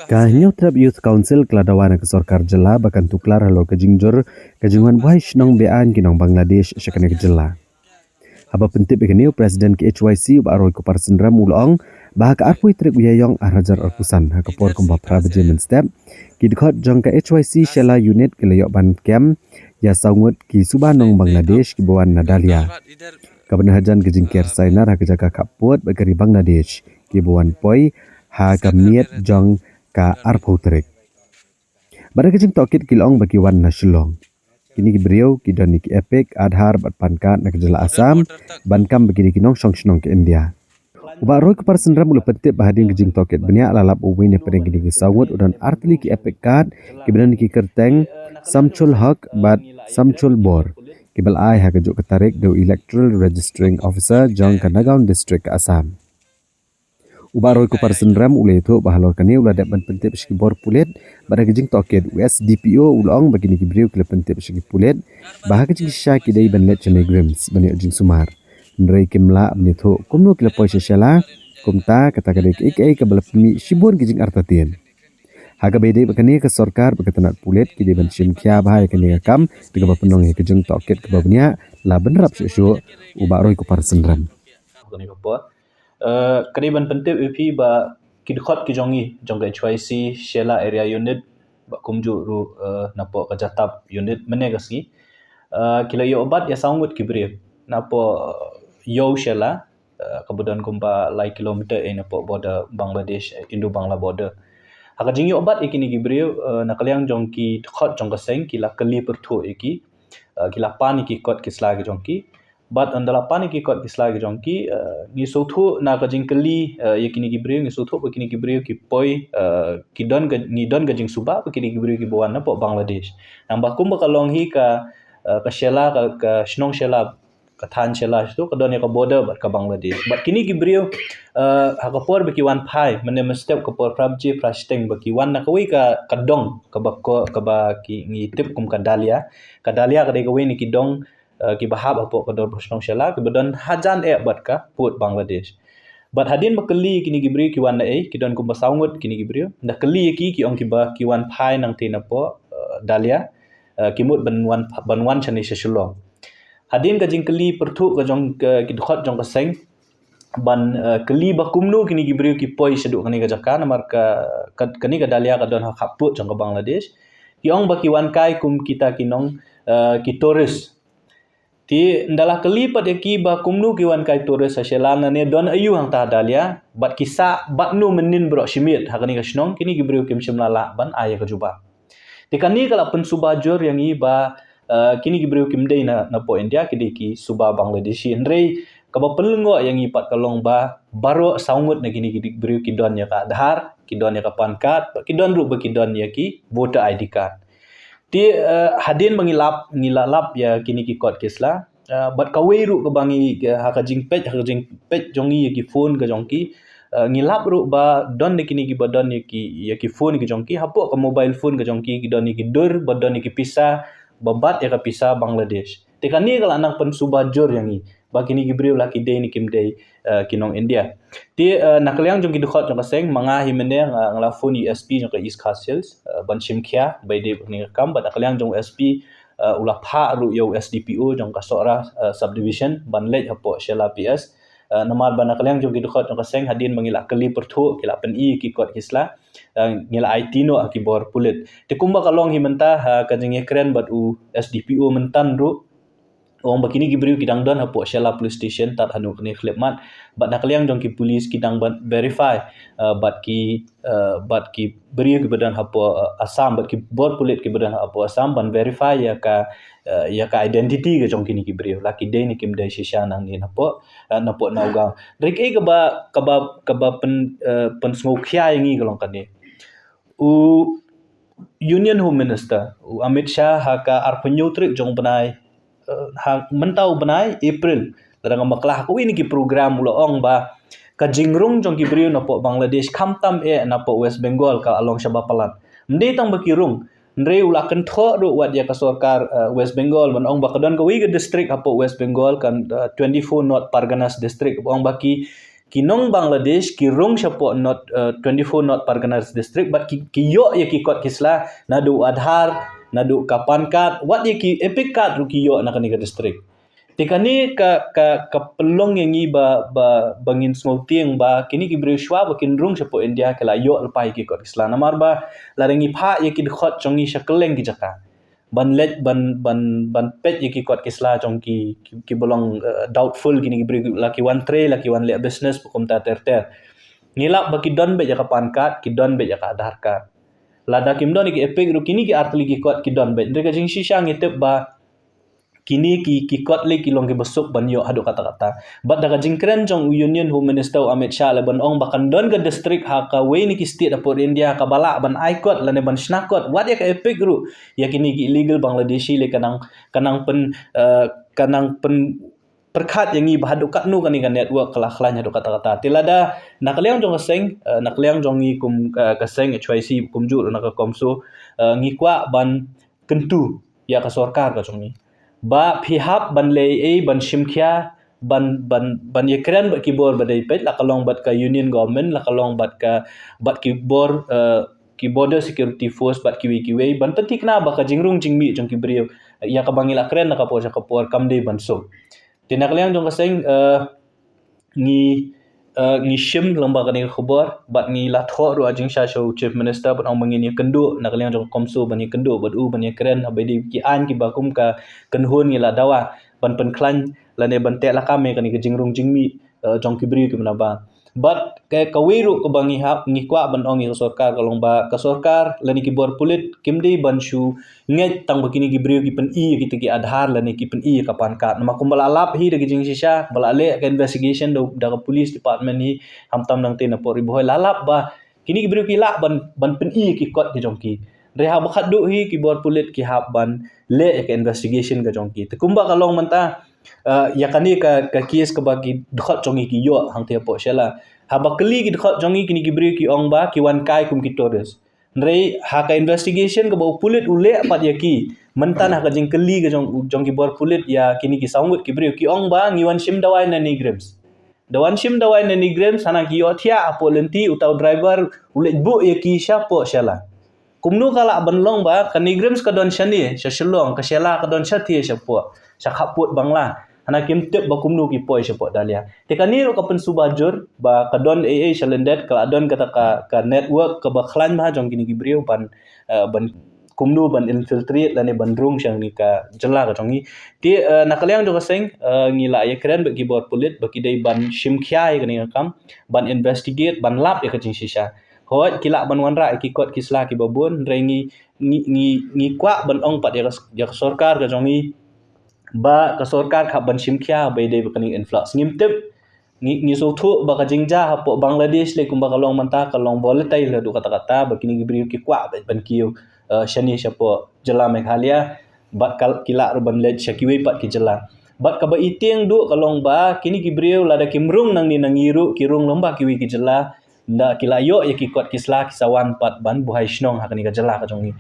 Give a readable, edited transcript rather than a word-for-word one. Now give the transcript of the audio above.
Kahnyo trap Youth Council keladawan ke sorkar jela bahkan tuklar halo kejingjor kejingwan buai shnong bean kinong Bangladesh syakane kejela. Haba pentip ikaniu Presiden ke HYC baroi ko parsendram ulong bah ka arpui trip uyayong arajar arpusan ha kapor kumba prabaje menstep kidkhot jong ka HYC shela unit ke layok ban kem ya saungut ki subanong Bangladesh ki bawan Nadalia. Kabenahajan kejingker sainar ha kejaga kaput bagari Bangladesh ki bawan poi ha kamiet jong ka arputrik. Pada kejing tokit kilong bagi wan nasyulong. Kini kibriau kidoni ki epek adhar bat pankat nak jela Asam bankam bagi kinong song ke India. Uba roi kepar sendram ulu pentip bahadin kejing tokit benya lalap uwin yang pedeng kini kisawut udan artili ki epek kad kibran ki kerteng samchul hak bat samchul bor. Kibal ai ha kejuk ketarik do electoral registering officer jong Kanagaon district Asam. Ubaroi ko parsendram ule itu bahalor kani ula dapat pentip segi bor pulet pada kejing toket USDPO ulong begini kibriu kile pentip segi pulet bah kejing syak kidai ban let chene grims bani ujing sumar ndrei kimla menitho kumno kile poi syala kumta kata kadai ke ke bala pemi sibun kejing artatien haga bede bekani ke sorkar beketanat pulet kidai ban sim kya bahai kani kam tiga penong kejing toket ke babnya la benerap syusyu ubaroi ko parsendram Kariban pentip UP ba kidkhot ki jongi jong HYC Shela area unit ba kumju ru napo kajatap unit menegasi kila yo obat ya sangut kibre napo yo Shela kemudian kumpa lai kilometer napo border Bangladesh Indo Bangla border haka jingi obat ikini kibre nakaliang jong ki khot jong kaseng kila kali perthu iki kila pan iki kot kisla ki jong ki but andala pani ki kot kisla ki jongki ni sothu na ka jingkeli yakini ki breu ni sothu yakini ki breu ki poi ki don ni don ga jing suba yakini ki breu ki bawan na po Bangladesh nambah kum ka long hi ka shela ka shnong shela ka than shela tu ka don ya ka border bat ka Bangladesh but kini ki breu ha ka por baki wan phai mane step ka por prabje prasteng baki wan na ka wi ka dong ka ba ki ni tip kum ka dalia ka de ka wi ni ki dong ki bahab apo kador bosnong shela ki badan hajan bat ka put Bangladesh but hadin bakali kini gibri ki wan ki don kumba saungut kini gibri nda kali ki ong ki ba ki wan phai nang tin apo dalia ki mut ban wan chani shulong hadin ka jingkali perthu ka jong ki khot jong ka seng ban kali ba kumnu kini gibri ki poi sedu kani ka jakan mar ka kani ka dalia ka don ha khaput jong ka Bangladesh ki ong ba ki wan kai kum kita kinong ki tourist ti ndalah kelipat ki ba kumnu ki wan kai tore sa shelana ne don ayu hang ta dalia bat kisa bat nu menin bro shimit hakani ka shnong kini ki bro kim shimlala ban aya ka juba ti kani kala pen suba jor yang i ba kini ki bro kim dei na po India ki ki suba Bangladeshi ndrei ka ba pelngo yang i pat kalong ba baro saungut na kini ki bro ki don ya ka adhar ki don ya ka pan card ki don ru ba ki don ya ki voter ID card ti hadin mangilap ngilalap ya kini ki kot kisla bat kaweru ke bangi haka jing pet jongi ki phone ke jongki ngilap ru ba don ni kini ki badon ni ki phone ki jongki hapo ke mobile phone ke jongki ki don ni ki dur badon ni ki pisa babat ya ka pisa Bangladesh te kani kala anak pen subajur yang i ba kini ki briu laki day ni kim day kinong India ti nakaliang jong ki dukhot jong kaseng manga himene ngala phone ESP jong ka East Castles ban chimkhia by day ni kam ba nakaliang jong SP ulah pha ru yo SDPO jong ka sora subdivision ban lej hapo Shela PS namar ban nakaliang jong ki dukhot jong kaseng hadin mangila kali perthu kila pen i ki kot kisla ngila IT no akibor pulit te kumba kalong himenta ka jeng kren bat u SDPO mentan ru orang bakini gibriu kidang don hapo Shela police station tat hanu kni khlepmat bat nakaliang jong ki police kidang ban verify bat ki briu ki badan hapo Assam bat ki bor pulit ki badan hapo Assam ban verify ya ka identity ke jong kini gibriu laki day ni kim day shisha nang ni hapo naugang rik e ka ba pen smokhya yangi kalong kani u Union Home Minister Amit Shah haka arpenyutrik jong benai mentau benai April kadang maklah ko ini ki program ulo ong ba ka jingrung jong ki brio na po Bangladesh khamtam na po West Bengal ka along Shabapalan mde tang bakirung ndre ula kan tho ro wat ya ka sarkar West Bengal man ong ba kadon ko wi district apo West Bengal kan 24 North Parganas district ong baki kinong Bangladesh ki rung shapo not 24 not Parganas district but ki yo ye ki kot kisla nadu Aadhaar nadu ka PAN card wat ye ki epic card ru ki yo na kanika district tikani ka pelong yang i bangin smotiang ba kini ki brishwa ba kin rung shapo India kala yo alpai ki kot kisla namar ba larengi pha ye ki khot chongi shakeleng ki jaka ban let ban pet ye ki kot kisla chong ki bolong doubtful kini ki bri laki one tray laki one le business pukum ta ter ngilap ba ki don be jaka PAN card ki don be jaka Aadhaar card lada kim don ki epic ru kini ki artli ki kot ki don be ndre jing shisha ngitep ba kini ki kot le ki long ki besuk ban yo hadu kata-kata but daga jingkren jong Union Home Minister Amit Shah le ban ong bakan don ke district ha ka we ni ki state apor India ka bala ban aikot lane ban snakot wat ya ka epic ru ya kini ki illegal Bangladeshi le kanang pen perkhat yang i bahadu katnu kani kan network kelah-kelahnya do kata-kata tilada nakliang jong kaseng nakliang jong i kum kaseng HYC kumju na ka komso ngikwa ban kentu ya ka sarkar ka jong ni ba phihap ban le ban shimkhia ban yekran ba kibor badai pet la kalong bat ka union government la kalong bat kibor ki border security force bat kiwi ban pentik na ba ka jingrung jingmi jong kibriyo ya ka bangila kren na ka por kamde ban so tinakliang jong kaseng ngi shim lomba kani khabar bat ngi la tho ru ajing sha show chief minister bat ong mangin kendu nakliang jong komso ban kendu bat u ban kren abedi ki an ki bakum ka kenhun ngi la dawa ban pen klan lane ban te la kame kani ke jingrung jingmi jong kibri ki manaba but ke kawiru ko bangi hap ngi kwa ban ong ngi sarkar kalong ba ka sarkar lani ki bor pulit kimdi ban shu ngai tang bakini ki brio ki pen i ki ki Aadhaar lani ki pen i ka PAN card nama kumbala lap hi de jing shisha bala le ka investigation do da police department ni hamtam nang te na por boy lalap ba kini ki brio ki la ban pen i ki kot ki jong ki reha bakhat du hi ki bor pulit ki hap ban le ka investigation ka jong ki te kumba kalong manta ya kani ka case ka bagi dhot jongi ki yo hang te po shela haba kli ki dhot jongi kini ki bri ki ong ba ki wan kai kum ki torres ndrei ha ka investigation ka ba pulit ule pat ya ki mentan ha ka jing kli ka jong ki bor pulit ya kini ki saungut ki bri ki ong ba ngi wan shim dawai na ni grams dawan shim dawai na ni grams sana ki yo thia apo lenti utau driver ule bu ya ki sha po shela kumnu kala banlong ba ka ni grams ka don shani shalong ka shela ka don shathi sha po syakaput bangla ana kim tip ba kumnu ki poi sepot dalia tekani ro kapen subajur ba kadon shalendet kala don kata ka network ka bakhlan ma jong kini gibriu ban kumnu ban infiltrate lane bandrung syang ni ka jela ka jongi ti nakaliang jo kaseng ngila ye kren ba keyboard pulit ba kidai ban shimkhia kani kam ban investigate ban lap ye ka jing shisha hot kila ban wanra ki kot kisla ki babun rengi ngi kwa ban ong pat ya sarkar ka jongi ba ka sarkar kha ban shimkhia ba dei ba kani influx ngimtep ngi so thu ba ka jingja ha po Bangladesh le kum ba kalong manta kalong volatile la du kata ba kini gibriu ki kwa ban kiu shani shapo jela Meghalaya bat kila urban led shakiwe pat ki jela bat ka ba iting du kalong ba kini gibriu lada kimrung nang ni nangiru kirung lomba kiwi ki jela nda kila yo ye ki kot kisla kisawan pat ban buhai shnong ha kani ka jela ka jongi